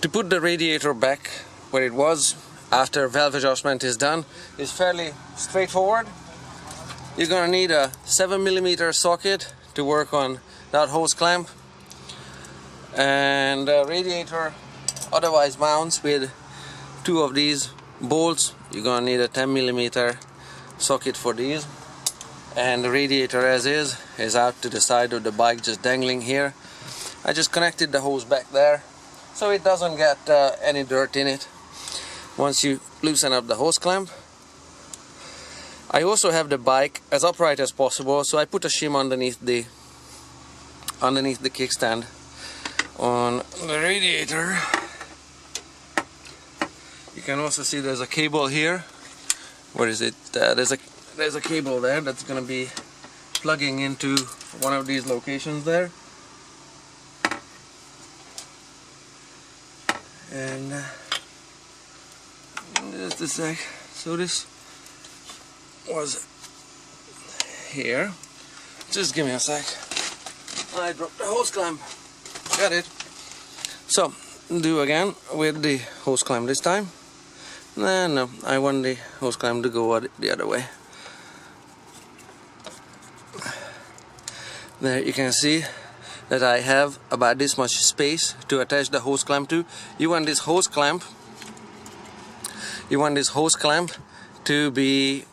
To put the radiator back where it was after valve adjustment is done is fairly straightforward. You're gonna need a 7mm socket to work on that hose clamp, and the radiator otherwise mounts with 2 of these bolts. You're gonna need a 10mm socket for these, and the radiator as is out to the side of the bike, just dangling here. I just connected the hose back there so it doesn't get any dirt in it once you loosen up the hose clamp. I also have the bike as upright as possible, so I put a shim underneath the kickstand on the radiator. You can also see there's a cable here. Where is it? There's a cable there that's gonna be plugging into one of these locations there. And just a sec. So this was here. Just give me a sec. I dropped the hose clamp. Got it. So do again with the hose clamp this time. No, I want the hose clamp to go the other way. There you can see that I have about this much space to attach the hose clamp to. You want this hose clamp to be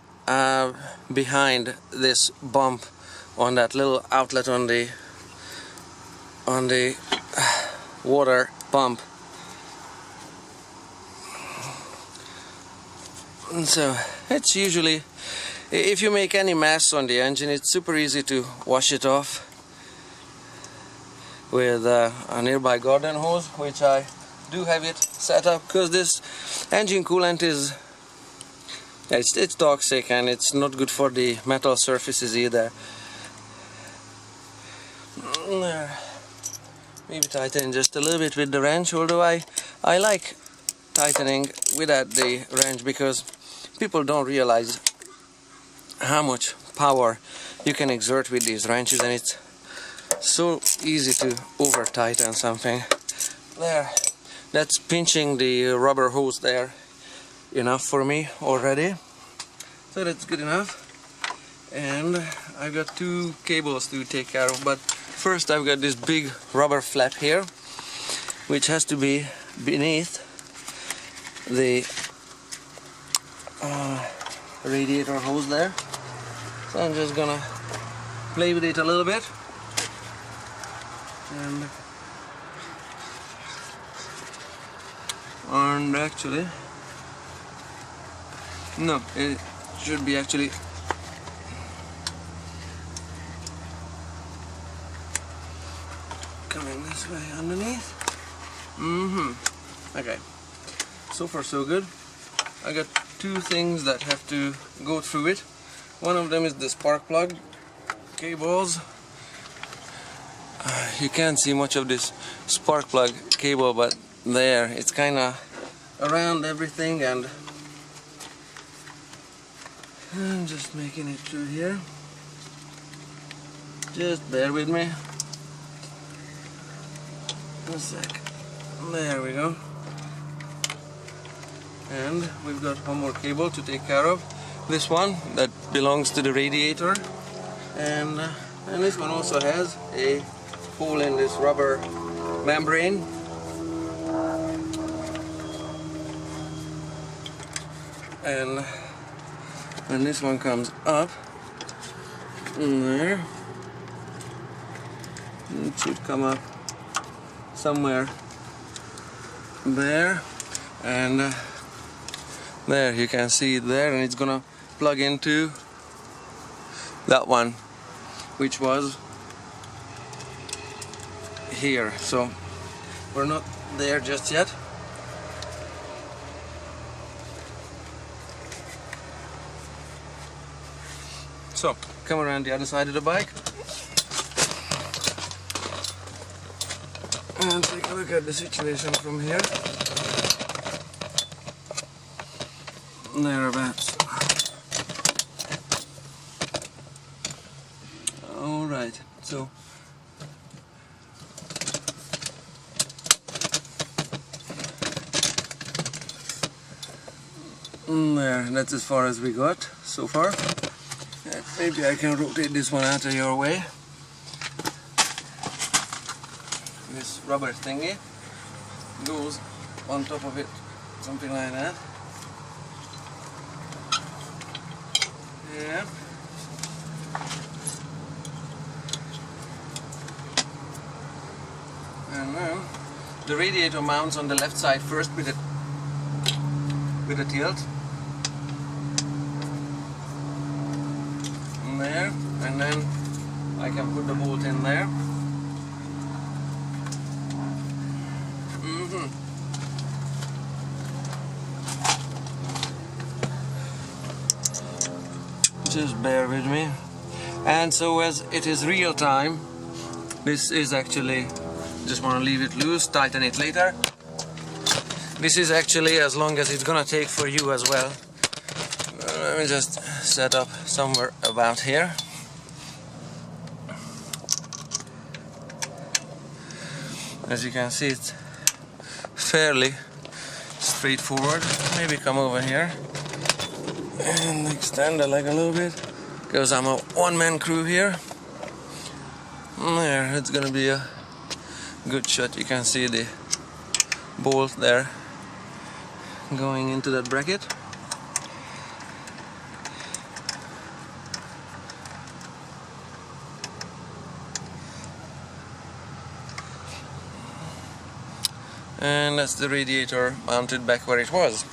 behind this bump on that little outlet on the water pump. And so it's usually, if you make any mess on the engine, it's super easy to wash it off with a nearby garden hose, which I do have it set up, because this engine coolant is it's toxic and it's not good for the metal surfaces either. Maybe tighten just a little bit with the wrench, although I like tightening without the wrench, because people don't realize how much power you can exert with these wrenches, and it's so easy to over tighten something. There, that's pinching the rubber hose there enough for me already, so that's good enough. And I've got 2 cables to take care of, but first I've got this big rubber flap here, which has to be beneath the radiator hose there. So I'm just gonna play with it a little bit, and actually, no, it should be actually coming this way underneath. Okay, so far so good. I got 2 things that have to go through it. One of them is the spark plug cables. You can't see much of this spark plug cable, but there, it's kind of around everything, and I'm just making it through here. Just bear with me. A sec. There we go. And we've got one more cable to take care of. This one that belongs to the radiator, and this one also has a hole in this rubber membrane. And when this one comes up, there, it should come up somewhere there, and there you can see it there, and it's gonna plug into that one, which was here. So we're not there just yet. So come around the other side of the bike and take a look at the situation from here. Thereabouts. Alright, so There, that's as far as we got so far. Maybe I can rotate this one out of your way. This rubber thingy goes on top of it, something like that. Yeah. And then the radiator mounts on the left side first with a tilt. And there, and then I can put the bolt in there. Just bear with me. And so as it is real time, this is actually, just want to leave it loose, tighten it later. This is actually as long as it's gonna take for you as well. Let me just set up somewhere about here. As you can see, it's fairly straightforward. Maybe come over here and extend the leg a little bit, because I'm a one-man crew here. There, it's gonna be a good shot. You can see the bolt there going into that bracket. And that's the radiator mounted back where it was.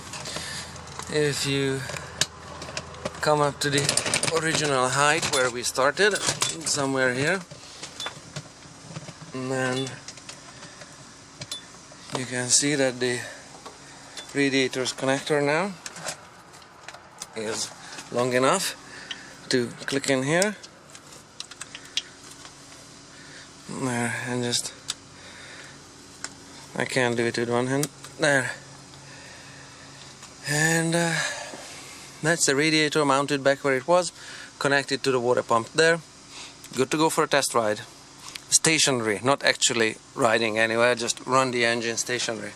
If you come up to the original height where we started, somewhere here, and then you can see that the radiator's connector now is long enough to click in here. There, and just, I can't do it with one hand. There. And that's the radiator mounted back where it was, connected to the water pump there. Good to go for a test ride. Stationary, not actually riding anywhere, just run the engine stationary.